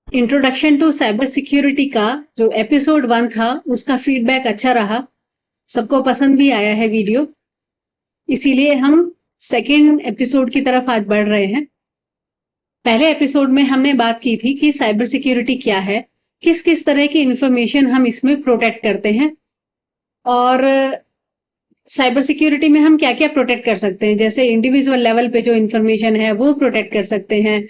Introduction to cyber security का जो episode 1 था उसका फीडबैक अच्छा रहा, सबको पसंद भी आया है वीडियो, इसीलिए हम सेकेंड एपिसोड की तरफ आज बढ़ रहे हैं। पहले एपिसोड में हमने बात की थी कि साइबर सिक्योरिटी क्या है, किस किस तरह की इंफॉर्मेशन हम इसमें प्रोटेक्ट करते हैं और साइबर सिक्योरिटी में हम क्या क्या प्रोटेक्ट कर सकते हैं। जैसे इंडिविजुअल लेवल पे जो इंफॉर्मेशन है वो प्रोटेक्ट कर सकते हैं,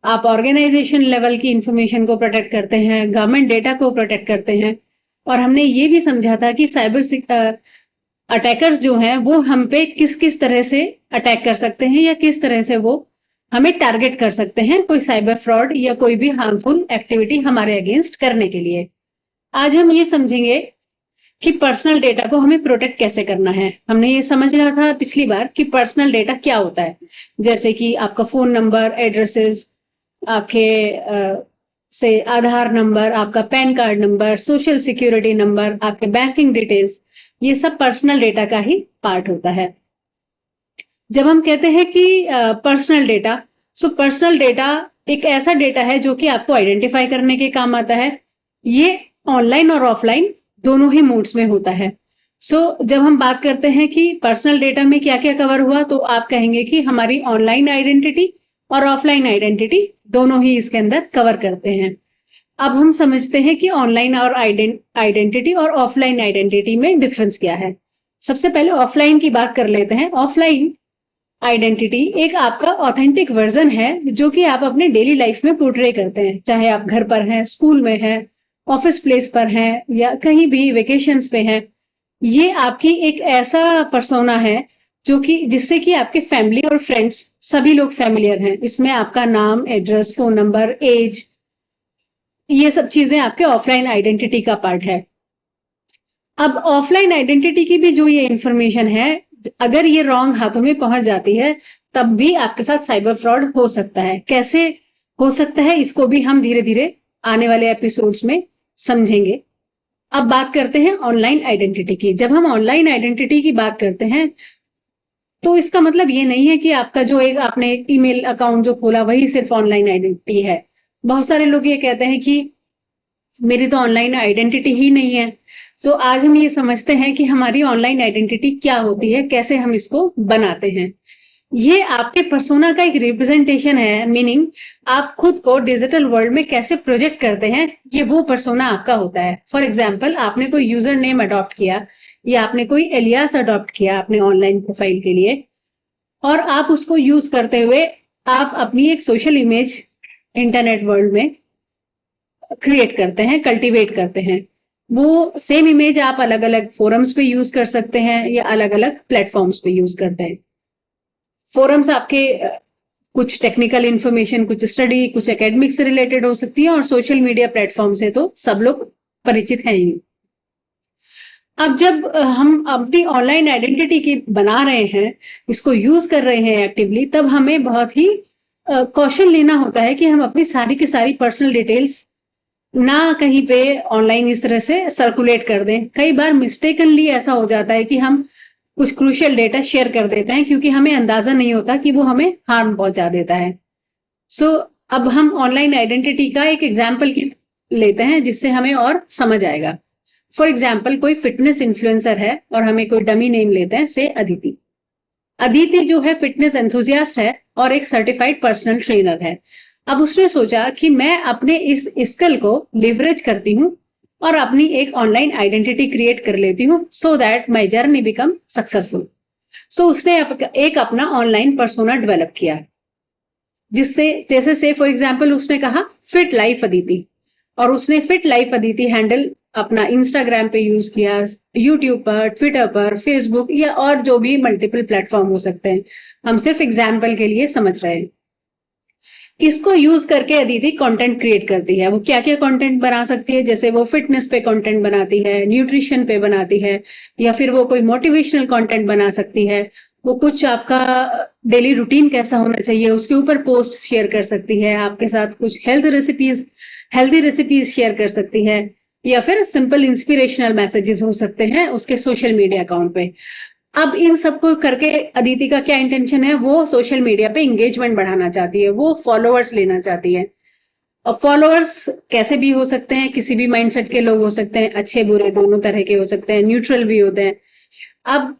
आप ऑर्गेनाइजेशन लेवल की इंफॉर्मेशन को प्रोटेक्ट करते हैं, गवर्नमेंट डेटा को प्रोटेक्ट करते हैं। और हमने ये भी समझा था कि साइबर अटैकर्स जो हैं वो हम पे किस किस तरह से अटैक कर सकते हैं या किस तरह से वो हमें टारगेट कर सकते हैं कोई साइबर फ्रॉड या कोई भी हार्मफुल एक्टिविटी हमारे अगेंस्ट करने के लिए। आज हम ये समझेंगे कि पर्सनल डेटा को हमें प्रोटेक्ट कैसे करना है। हमने ये समझ लिया था पिछली बार कि पर्सनल डेटा क्या होता है, जैसे कि आपका फोन नंबर, एड्रेसेस, आपके से आधार नंबर, आपका pan card number, social security number, आपके बैंकिंग डिटेल्स, ये सब पर्सनल डेटा का ही पार्ट होता है। जब हम कहते हैं कि personal data, so personal data एक ऐसा डेटा है जो कि आपको आइडेंटिफाई करने के काम आता है। ये ऑनलाइन और ऑफलाइन दोनों ही मोड्स में होता है। जब हम बात करते हैं कि पर्सनल डेटा में क्या क्या कवर हुआ, तो आप कहेंगे कि हमारी ऑनलाइन आइडेंटिटी और ऑफलाइन आइडेंटिटी दोनों ही इसके अंदर कवर करते हैं। अब हम समझते हैं कि ऑनलाइन और आइडेंटिटी और ऑफलाइन आइडेंटिटी में डिफरेंस क्या है। सबसे पहले ऑफलाइन की बात कर लेते हैं। ऑफलाइन आइडेंटिटी एक आपका ऑथेंटिक वर्जन है जो कि आप अपने डेली लाइफ में पोर्ट्रे करते हैं, चाहे आप घर पर हैं, स्कूल में हैं, ऑफिस प्लेस पर हैं या कहीं भी वेकेशंस पे हैं। ये आपकी एक ऐसा पर्सोना है जो कि जिससे कि आपके फैमिली और फ्रेंड्स सभी लोग फैमिलियर हैं। इसमें आपका नाम, एड्रेस, फोन नंबर, एज, ये सब चीजें आपके ऑफलाइन आइडेंटिटी का पार्ट है। अब ऑफलाइन आइडेंटिटी की भी जो ये इंफॉर्मेशन है, अगर ये रॉन्ग हाथों में पहुंच जाती है तब भी आपके साथ साइबर फ्रॉड हो सकता है। कैसे हो सकता है इसको भी हम धीरे धीरे आने वाले एपिसोड्स में समझेंगे। अब बात करते हैं ऑनलाइन आइडेंटिटी की। जब हम ऑनलाइन आइडेंटिटी की बात करते हैं तो इसका मतलब ये नहीं है कि आपका जो एक आपने ईमेल अकाउंट जो खोला वही सिर्फ ऑनलाइन आइडेंटिटी है। बहुत सारे लोग ये कहते हैं कि मेरी तो ऑनलाइन आइडेंटिटी ही नहीं है। आज हम ये समझते हैं कि हमारी ऑनलाइन आइडेंटिटी क्या होती है, कैसे हम इसको बनाते हैं। ये आपके पर्सोना का एक रिप्रेजेंटेशन है, मीनिंग आप खुद को डिजिटल वर्ल्ड में कैसे प्रोजेक्ट करते हैं, ये वो पर्सोना आपका होता है। फॉर एग्जाम्पल, आपने कोई यूजर नेम अडॉप्ट किया या आपने कोई एलियास अडॉप्ट किया अपने ऑनलाइन प्रोफाइल के लिए और आप उसको यूज करते हुए आप अपनी एक सोशल इमेज इंटरनेट वर्ल्ड में क्रिएट करते हैं, कल्टीवेट करते हैं। वो सेम इमेज आप अलग अलग फोरम्स पे यूज कर सकते हैं या अलग अलग प्लेटफॉर्म्स पे यूज करते हैं। फोरम्स आपके कुछ टेक्निकल इंफॉर्मेशन, कुछ स्टडी, कुछ एकेडमिक से रिलेटेड हो सकती है और सोशल मीडिया प्लेटफॉर्म से तो सब लोग परिचित हैं ही। अब जब हम अपनी ऑनलाइन आइडेंटिटी की बना रहे हैं, इसको यूज कर रहे हैं एक्टिवली, तब हमें बहुत ही कॉशन लेना होता है कि हम अपनी सारी की सारी पर्सनल डिटेल्स ना कहीं पे ऑनलाइन इस तरह से सर्कुलेट कर दें। कई बार मिस्टेकनली ऐसा हो जाता है कि हम कुछ क्रूशियल डेटा शेयर कर देते हैं क्योंकि हमें अंदाजा नहीं होता कि वो हमें हार्म पहुंचा देता है। अब हम ऑनलाइन आइडेंटिटी का एक एग्जाम्पल लेते हैं जिससे हमें और समझ आएगा। फॉर एग्जाम्पल, कोई फिटनेस इन्फ्लुएंसर है और हमें कोई डमी नेम लेते हैं, से अदिति। अदिति जो है फिटनेस एंथुजियास्ट है और एक सर्टिफाइड पर्सनल ट्रेनर है। अब उसने सोचा कि मैं अपने इस स्किल को लिवरेज करती हूँ और अपनी एक ऑनलाइन आइडेंटिटी क्रिएट कर लेती हूँ so that my journey become successful. उसने एक अपना ऑनलाइन पर्सोना डेवलप किया जिससे, जैसे से फॉर एग्जाम्पल उसने कहा फिट लाइफ अदिति, और उसने फिट लाइफ अदिति हैंडल अपना इंस्टाग्राम पे यूज किया, यूट्यूब पर, ट्विटर पर, फेसबुक या और जो भी मल्टीपल प्लेटफॉर्म हो सकते हैं। हम सिर्फ एग्जाम्पल के लिए समझ रहे हैं। इसको यूज करके अदिति कंटेंट क्रिएट करती है। वो क्या क्या कंटेंट बना सकती है, जैसे वो फिटनेस पे कंटेंट बनाती है, न्यूट्रिशन पे बनाती है, या फिर वो कोई मोटिवेशनल कंटेंट बना सकती है। वो कुछ आपका डेली रूटीन कैसा होना चाहिए उसके ऊपर पोस्ट शेयर कर सकती है, आपके साथ कुछ हेल्दी रेसिपीज शेयर कर सकती है, या फिर सिंपल इंस्पिरेशनल मैसेजेस हो सकते हैं उसके सोशल मीडिया अकाउंट पे। अब इन सबको करके अदिति का क्या इंटेंशन है, वो सोशल मीडिया पे एंगेजमेंट बढ़ाना चाहती है, वो फॉलोअर्स लेना चाहती है। और फॉलोअर्स कैसे भी हो सकते हैं, किसी भी माइंडसेट के लोग हो सकते हैं, अच्छे बुरे दोनों तरह के हो सकते हैं, न्यूट्रल भी होते हैं। अब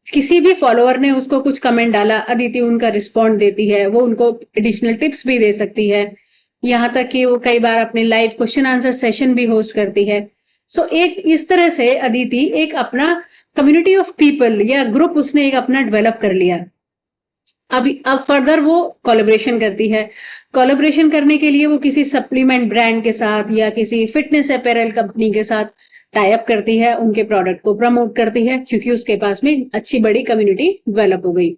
किसी भी फॉलोअर ने उसको कुछ कमेंट डाला, अदिति उनका रिस्पॉन्ड देती है, वो उनको एडिशनल टिप्स भी दे सकती है, यहाँ तक कि वो कई बार अपने लाइव क्वेश्चन आंसर सेशन भी होस्ट करती है। सो एक इस तरह से अदिति एक अपना कम्युनिटी ऑफ पीपल या ग्रुप उसने एक अपना डेवलप कर लिया। अब फर्दर वो कोलैबोरेशन करती है। कोलैबोरेशन करने के लिए वो किसी सप्लीमेंट ब्रांड के साथ या किसी फिटनेस अपैरल कंपनी के साथ टाई अप करती है, उनके प्रोडक्ट को प्रमोट करती है, क्योंकि उसके पास में अच्छी बड़ी कम्युनिटी डेवलप हो गई।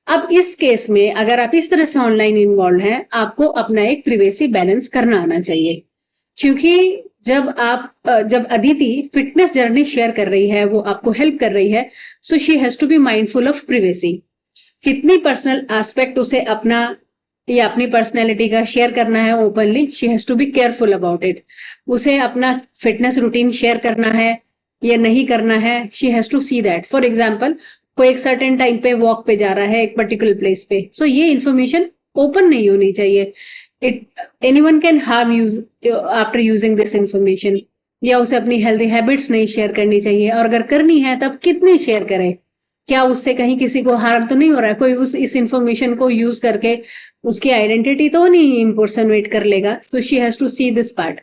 अब इस केस में अगर आप इस तरह से ऑनलाइन इन्वॉल्व हैं, आपको अपना एक प्रिवेसी बैलेंस करना आना चाहिए। क्योंकि जब अदिति फिटनेस जर्नी शेयर कर रही है, वो आपको हेल्प कर रही है, so she has to be mindful of privacy. कितनी पर्सनल एस्पेक्ट उसे अपना या अपनी पर्सनैलिटी का शेयर करना है openly, she has to be careful about it. उसे अपना फिटनेस रूटीन शेयर करना है या नहीं करना है, she has to see that. For example, कोई एक सर्टेन टाइम पे वॉक पे जा रहा है एक पर्टिकुलर प्लेस पे, सो ये इन्फॉर्मेशन ओपन नहीं होनी चाहिए। Anyone can harm use after using this information, या उसे अपनी हेल्दी हैबिट्स नहीं शेयर करनी चाहिए, और अगर करनी है तब कितनी शेयर करे, क्या उससे कहीं किसी को हार्म तो नहीं हो रहा है, कोई इस इंफॉर्मेशन को यूज करके उसकी आइडेंटिटी तो नहीं इम्पर्सनेट कर लेगा। So she has to see this part.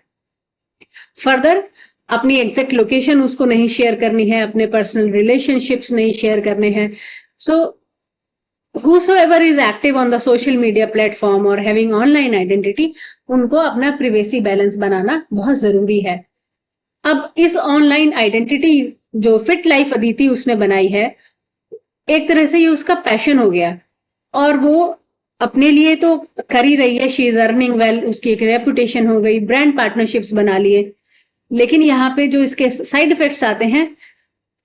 Further अपनी एग्जैक्ट लोकेशन उसको नहीं शेयर करनी है, अपने पर्सनल रिलेशनशिप्स नहीं शेयर करने हैं। सो whosoever is active on the social media platform और having online identity, उनको अपना privacy बैलेंस बनाना बहुत जरूरी है। अब इस ऑनलाइन आइडेंटिटी जो फिट लाइफ अदिति उसने बनाई है, एक तरह से ये उसका पैशन हो गया, और वो अपने लिए तो कर ही रही है, शी इज अर्निंग वेल, उसकी एक रेपुटेशन हो गई, ब्रांड पार्टनरशिप्स बना लिए। लेकिन यहाँ पे जो इसके साइड इफेक्ट्स आते हैं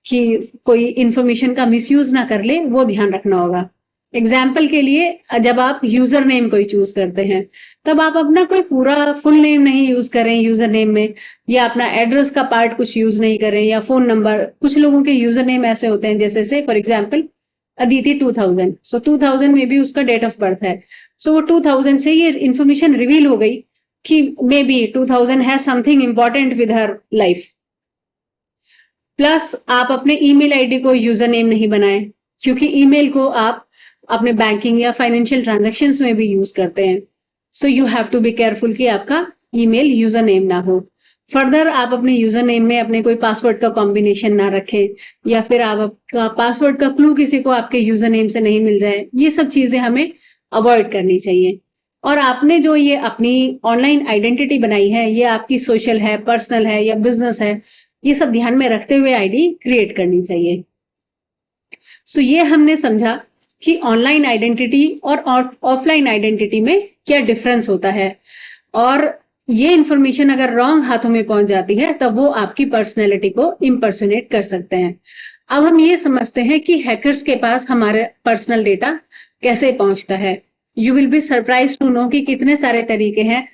कि कोई इंफॉर्मेशन का मिसयूज ना कर ले, वो ध्यान रखना होगा। एग्जाम्पल के लिए, जब आप यूजर नेम कोई चूज करते हैं, तब आप अपना कोई पूरा फुल नेम नहीं यूज करें यूजर नेम में, या अपना एड्रेस का पार्ट कुछ यूज नहीं करें, या फोन नंबर। कुछ लोगों के यूजर नेम ऐसे होते हैं जैसे से फॉर एग्जाम्पल अदिति 2000, सो 2000 में भी उसका डेट ऑफ बर्थ है, सो वो 2000 से ये इंफॉर्मेशन रिवील हो गई कि may be 2000 has something important with her life. Plus आप अपने ईमेल आईडी को यूजर नेम नहीं बनाए, क्योंकि ईमेल को आप अपने बैंकिंग या फाइनेंशियल ट्रांजैक्शंस में भी यूज करते हैं। So you have to be careful कि आपका ईमेल यूजर नेम ना हो। फर्दर आप अपने यूजर नेम में अपने कोई पासवर्ड का कॉम्बिनेशन ना रखें, या फिर आप आपका पासवर्ड का क्लू किसी को आपके यूजर नेम से नहीं मिल जाए। ये सब चीजें हमें अवॉइड करनी चाहिए। और आपने जो ये अपनी ऑनलाइन आइडेंटिटी बनाई है, ये आपकी सोशल है, पर्सनल है या बिजनेस है, ये सब ध्यान में रखते हुए आईडी क्रिएट करनी चाहिए। सो ये हमने समझा कि ऑनलाइन आइडेंटिटी और ऑफलाइन आइडेंटिटी में क्या डिफरेंस होता है, और ये इंफॉर्मेशन अगर रॉन्ग हाथों में पहुंच जाती है तब वो आपकी पर्सनैलिटी को इम्पर्सोनेट कर सकते हैं। अब हम ये समझते हैं कि हैकर्स के पास हमारे पर्सनल डेटा कैसे पहुंचता है। You will be surprise to know कि कितने सारे तरीके हैं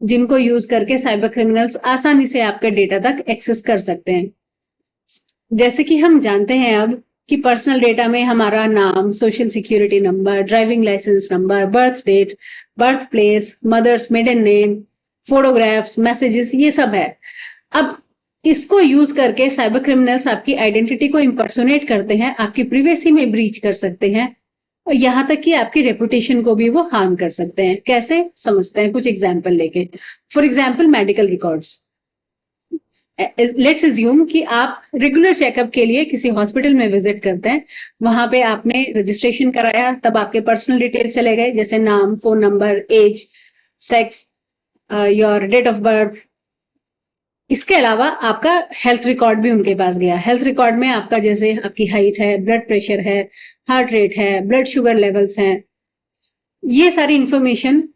जिनको यूज करके साइबर क्रिमिनल्स आसानी से आपके डेटा तक एक्सेस कर सकते हैं। जैसे कि हम जानते हैं अब कि पर्सनल डेटा में हमारा नाम, social security number, driving licence number, birth date, birth place, mother's maiden name, photographs, messages, ये सब है। अब इसको यूज करके साइबर क्रिमिनल्स आपकी आइडेंटिटी को इम्पर्सोनेट करते हैं, आपकी प्रिवेसी में ब्रीच कर सकते हैं, और यहाँ तक कि आपकी रेपुटेशन को भी वो हार्म कर सकते हैं। कैसे समझते हैं कुछ एग्जाम्पल लेके। For example medical records. Let's assume कि आप रेगुलर चेकअप के लिए किसी हॉस्पिटल में विजिट करते हैं, वहां पे आपने रजिस्ट्रेशन कराया, तब आपके पर्सनल डिटेल्स चले गए जैसे नाम, phone number, age, sex, your date of birth. इसके अलावा आपका हेल्थ रिकॉर्ड भी उनके पास गया। हेल्थ रिकॉर्ड में आपका जैसे आपकी हाइट है, ब्लड प्रेशर है, हार्ट रेट है, ब्लड शुगर लेवल्स हैं, ये सारी इंफॉर्मेशन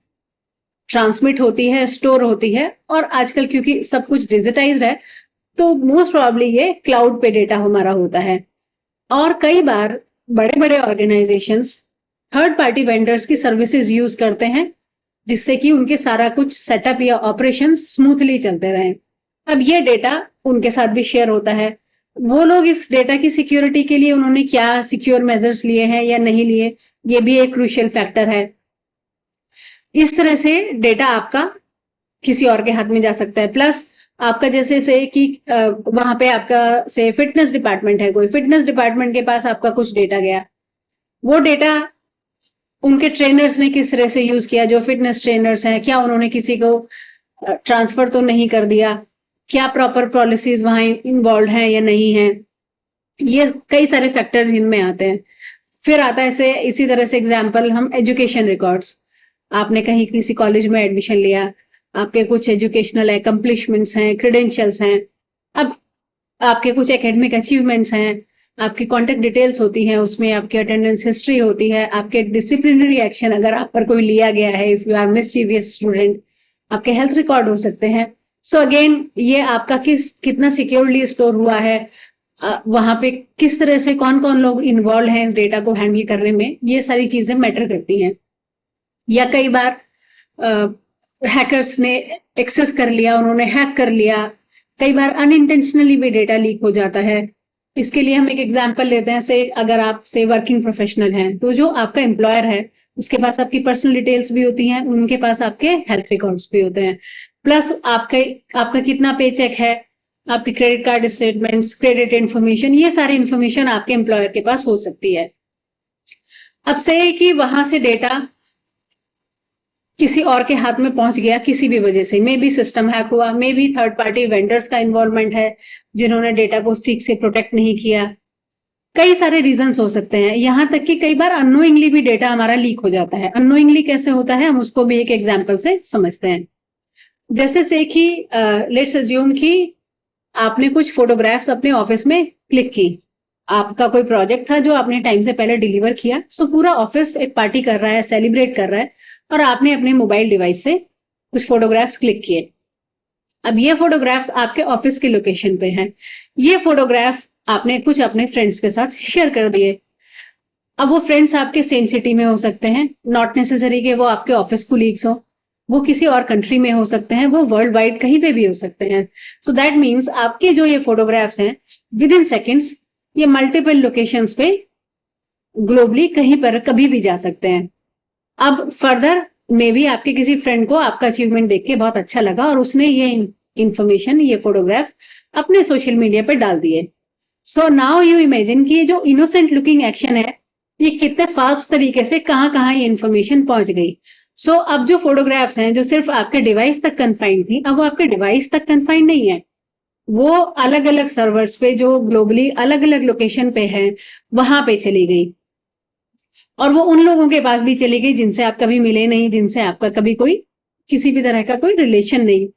ट्रांसमिट होती है, स्टोर होती है, और आजकल क्योंकि सब कुछ डिजिटाइज्ड है तो मोस्ट प्रोबेबली ये क्लाउड पे डेटा हमारा होता है। और कई बार बड़े बड़े ऑर्गेनाइजेशंस थर्ड पार्टी वेंडर्स की सर्विसेज यूज करते हैं, जिससे कि उनके सारा कुछ सेटअप या ऑपरेशन स्मूथली चलते रहें। अब ये डेटा उनके साथ भी शेयर होता है। वो लोग इस डेटा की सिक्योरिटी के लिए उन्होंने क्या सिक्योर मेजर्स लिए हैं या नहीं लिए, ये भी एक क्रूशियल फैक्टर है। इस तरह से डेटा आपका किसी और के हाथ में जा सकता है। प्लस आपका जैसे से कि वहां पे आपका से फिटनेस डिपार्टमेंट है, कोई फिटनेस डिपार्टमेंट के पास आपका कुछ डेटा गया, वो डेटा उनके ट्रेनर्स ने किस तरह से यूज किया, जो फिटनेस ट्रेनर्स हैं, क्या उन्होंने किसी को ट्रांसफर तो नहीं कर दिया, क्या प्रॉपर पॉलिसीज वहां इन्वॉल्व हैं या नहीं है, ये कई सारे फैक्टर्स इनमें आते हैं। फिर आता है से इसी तरह से एग्जाम्पल हम एजुकेशन रिकॉर्ड्स, आपने कहीं किसी कॉलेज में एडमिशन लिया, आपके कुछ एजुकेशनल एकम्प्लिशमेंट्स हैं, क्रेडेंशियल्स हैं, अब आपके कुछ एकेडमिक अचीवमेंट्स हैं, आपकी कॉन्टेक्ट डिटेल्स होती हैं, उसमें आपकी अटेंडेंस हिस्ट्री होती है, आपके डिसिप्लिनरी एक्शन अगर आप पर कोई लिया गया है, if you are mischievous student, आपके हेल्थ रिकॉर्ड हो सकते हैं। सो अगेन ये आपका कितना सिक्योरली स्टोर हुआ है, वहां पे किस तरह से कौन कौन लोग इन्वॉल्व हैं इस डेटा को हैंडल करने में, ये सारी चीजें मैटर करती हैं। या कई बार हैकर्स ने एक्सेस कर लिया, उन्होंने हैक कर लिया, कई बार अनइंटेंशनली भी डेटा लीक हो जाता है। इसके लिए हम एक एग्जांपल लेते हैं, से अगर आप से वर्किंग प्रोफेशनल हैं, तो जो आपका एम्प्लॉयर है उसके पास आपकी पर्सनल डिटेल्स भी होती हैं, उनके पास आपके हेल्थ रिकॉर्ड्स भी होते हैं, प्लस आपका कितना पे चेक है, आपके credit card statements, credit information, ये सारी इन्फॉर्मेशन आपके एम्प्लॉयर के पास हो सकती है। अब से कि वहां से डेटा किसी और के हाथ में पहुंच गया किसी भी वजह से, मे बी सिस्टम हैक हुआ, may be third party vendors का इन्वॉल्वमेंट है जिन्होंने डेटा को ठीक से प्रोटेक्ट नहीं किया, कई सारे रीजंस हो सकते हैं। यहां तक कि कई बार अननोइंगली भी डेटा हमारा लीक हो जाता है। अननोइंगली कैसे होता है, हम उसको भी एक एग्जाम्पल से समझते हैं। जैसे से कि लेट्स अज्यूम कि आपने कुछ फोटोग्राफ्स अपने ऑफिस में क्लिक की, आपका कोई प्रोजेक्ट था जो आपने टाइम से पहले डिलीवर किया, सो पूरा ऑफिस एक पार्टी कर रहा है, सेलिब्रेट कर रहा है, और आपने अपने मोबाइल डिवाइस से कुछ फोटोग्राफ्स क्लिक किए। अब ये फोटोग्राफ्स आपके ऑफिस की लोकेशन पे हैं, ये फोटोग्राफ आपने कुछ अपने फ्रेंड्स के साथ शेयर कर दिए। अब वो फ्रेंड्स आपके सेम सिटी में हो सकते हैं, नॉट नेसेसरी कि वो आपके ऑफिस कोलीग्स हो, वो किसी और कंट्री में हो सकते हैं, वो वर्ल्ड वाइड कहीं पे भी हो सकते हैं। सो दैट मीन्स आपके जो ये फोटोग्राफ्स हैं, विद इन सेकेंड्स ये मल्टीपल लोकेशंस पे ग्लोबली कहीं पर कभी भी जा सकते हैं। अब फर्दर मे बी आपके किसी फ्रेंड को आपका अचीवमेंट देख के बहुत अच्छा लगा और उसने ये इंफॉर्मेशन, ये फोटोग्राफ अपने सोशल मीडिया पे डाल दिए। सो नाउ यू इमेजिन कि ये जो इनोसेंट लुकिंग एक्शन है, ये कितने फास्ट तरीके से कहां कहां ये इन्फॉर्मेशन पहुंच गई। सो अब जो फोटोग्राफ्स हैं जो सिर्फ आपके डिवाइस तक कन्फाइंड थी, अब वो आपके डिवाइस तक कन्फाइंड नहीं है, वो अलग अलग सर्वर्स पे जो ग्लोबली अलग अलग लोकेशन पे हैं वहां पे चली गई, और वो उन लोगों के पास भी चली गई जिनसे आप कभी मिले नहीं, जिनसे आपका कभी कोई किसी भी तरह का कोई रिलेशन नहीं।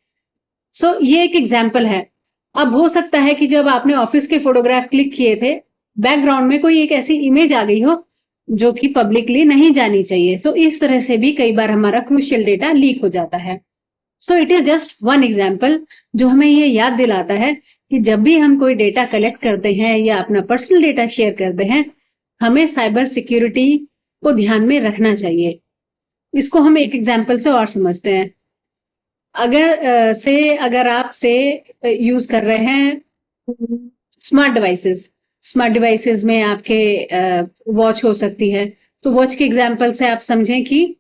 सो ये एक एग्जाम्पल है। अब हो सकता है कि जब आपने ऑफिस के फोटोग्राफ क्लिक किए थे, बैकग्राउंड में कोई एक ऐसी इमेज आ गई हो जो कि पब्लिकली नहीं जानी चाहिए। सो इस तरह से भी कई बार हमारा क्रूशियल डेटा लीक हो जाता है। So it is just one example जो हमें ये याद दिलाता है कि जब भी हम कोई डेटा कलेक्ट करते हैं या अपना पर्सनल डेटा शेयर करते हैं, हमें साइबर सिक्योरिटी को ध्यान में रखना चाहिए। इसको हम एक एग्जाम्पल से और समझते हैं। अगर आप यूज कर रहे हैं स्मार्ट डिवाइसेस में आपके वॉच हो सकती है, तो वॉच के एग्जाम्पल से आप समझें कि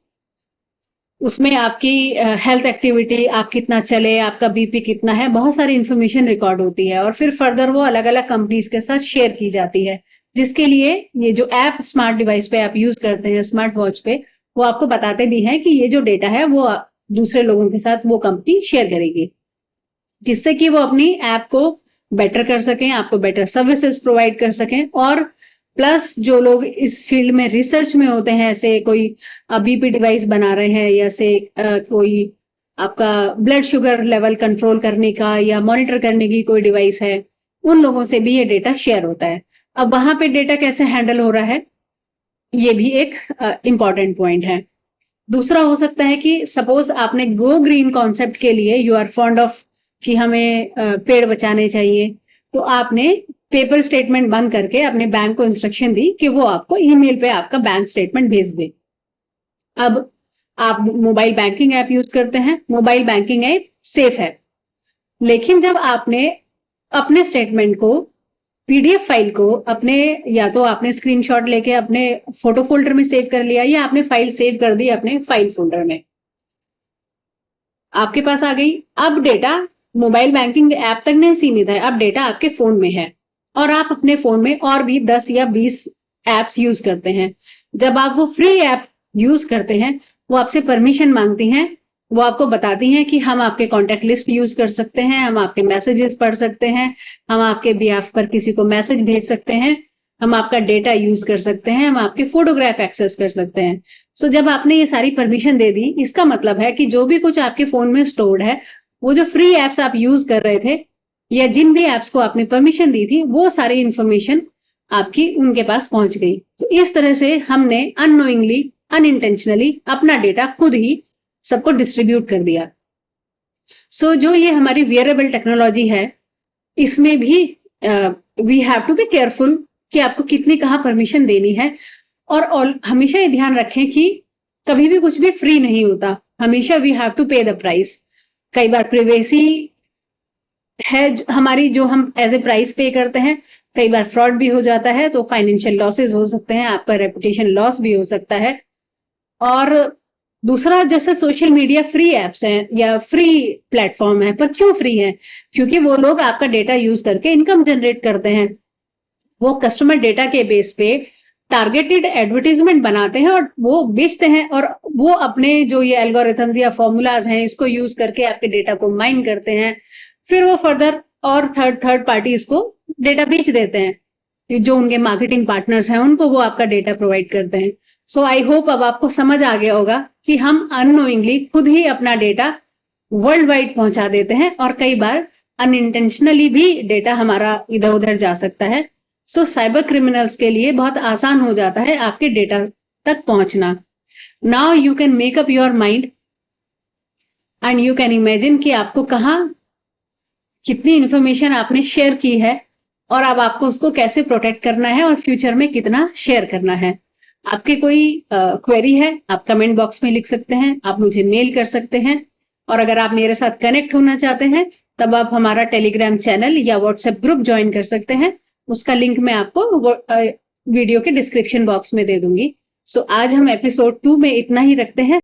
उसमें आपकी हेल्थ एक्टिविटी, आप कितना चले, आपका बीपी कितना है, बहुत सारी इंफॉर्मेशन रिकॉर्ड होती है और फिर फर्दर वो अलग अलग कंपनीज के साथ शेयर की जाती है, जिसके लिए ये जो ऐप स्मार्ट डिवाइस पे आप यूज करते हैं, स्मार्ट वॉच पे, वो आपको बताते भी हैं कि ये जो डेटा है वो दूसरे लोगों के साथ वो कंपनी शेयर करेगी, जिससे कि वो अपनी ऐप को बेटर कर सकें, आपको बेटर सर्विसेज प्रोवाइड कर सकें। और प्लस जो लोग इस फील्ड में रिसर्च में होते हैं, ऐसे कोई बीपी डिवाइस बना रहे हैं या से कोई आपका ब्लड शुगर लेवल कंट्रोल करने का या मॉनिटर करने की कोई डिवाइस है, उन लोगों से भी ये डेटा शेयर होता है। अब वहां पे डेटा कैसे हैंडल हो रहा है, ये भी एक इंपॉर्टेंट पॉइंट है। दूसरा हो सकता है कि सपोज आपने गो ग्रीन कॉन्सेप्ट के लिए यू आर फॉन्ड ऑफ कि हमें पेड़ बचाने चाहिए, तो आपने पेपर स्टेटमेंट बंद करके अपने बैंक को इंस्ट्रक्शन दी कि वो आपको ईमेल पे आपका बैंक स्टेटमेंट भेज दे। अब आप मोबाइल बैंकिंग ऐप यूज करते हैं, मोबाइल बैंकिंग ऐप सेफ है, लेकिन जब आपने अपने स्टेटमेंट को पीडीएफ फाइल को अपने, या तो आपने स्क्रीनशॉट लेके अपने फोटो फोल्डर में सेव कर लिया या आपने फाइल सेव कर दी अपने फाइल फोल्डर में, आपके पास आ गई। अब डेटा मोबाइल बैंकिंग ऐप तक नहीं सीमित है, अब डेटा आपके फोन में है और आप अपने फोन में और भी 10 या 20 एप्स यूज करते हैं। जब आप वो फ्री ऐप यूज करते हैं, वो आपसे परमिशन मांगती हैं, वो आपको बताती हैं कि हम आपके कॉन्टेक्ट लिस्ट यूज कर सकते हैं, हम आपके मैसेजेस पढ़ सकते हैं, हम आपके बिहाफ पर किसी को मैसेज भेज सकते हैं, हम आपका डेटा यूज कर सकते हैं, हम आपके फोटोग्राफ एक्सेस कर सकते हैं। सो जब आपने ये सारी परमिशन दे दी, इसका मतलब है कि जो भी कुछ आपके फोन में स्टोर्ड है, वो जो फ्री एप्स आप यूज कर रहे थे या जिन भी एप्स को आपने परमिशन दी थी, वो सारी इंफॉर्मेशन आपकी उनके पास पहुंच गई। तो इस तरह से हमने अननोइंगली, अनइंटेंशनली अपना डेटा खुद ही सबको डिस्ट्रीब्यूट कर दिया। सो जो ये हमारी वियरेबल टेक्नोलॉजी है, इसमें भी we have to be careful कि आपको कितनी कहाँ परमिशन देनी है। और हमेशा ये ध्यान रखें कि कभी भी कुछ भी फ्री नहीं होता, हमेशा वी हैव टू पे द प्राइस। कई बार प्रिवेसी है हमारी, जो हम एज ए प्राइस पे करते हैं, कई बार फ्रॉड भी हो जाता है, तो फाइनेंशियल लॉसेस हो सकते हैं, आपका रेपुटेशन लॉस भी हो सकता है। और दूसरा, जैसे सोशल मीडिया फ्री एप्स हैं या फ्री प्लेटफॉर्म है, पर क्यों फ्री है? क्योंकि वो लोग आपका डेटा यूज करके इनकम जनरेट करते हैं। वो कस्टमर डेटा के बेस पे टारगेटेड एडवर्टीजमेंट बनाते हैं और वो बेचते हैं, और वो अपने जो ये एल्गोरिथम्स या फॉर्मूलाज हैं, इसको यूज करके आपके डेटा को माइन करते हैं। फिर वो फर्दर और थर्ड पार्टी इसको डेटा बेच देते हैं, जो उनके मार्केटिंग पार्टनर्स हैं उनको वो आपका डेटा प्रोवाइड करते हैं। सो आई होप अब आपको समझ आ गया होगा कि हम अननोइंगली खुद ही अपना डेटा वर्ल्ड वाइड पहुंचा देते हैं, और कई बार अनइंटेंशनली भी डेटा हमारा इधर उधर जा सकता है। सो साइबर क्रिमिनल्स के लिए बहुत आसान हो जाता है आपके डेटा तक पहुंचना। Now you can make up your mind and you can imagine कि आपको कहाँ कितनी इंफॉर्मेशन आपने शेयर की है, और अब आपको उसको कैसे प्रोटेक्ट करना है और फ्यूचर में कितना शेयर करना है। आपके कोई क्वेरी है, आप कमेंट बॉक्स में लिख सकते हैं, आप मुझे मेल कर सकते हैं, और अगर आप मेरे साथ कनेक्ट होना चाहते हैं, तब आप हमारा टेलीग्राम चैनल या व्हाट्सएप ग्रुप ज्वाइन कर सकते हैं। उसका लिंक मैं आपको वीडियो के डिस्क्रिप्शन बॉक्स में दे दूंगी। सो आज हम एपिसोड 2 में इतना ही रखते हैं।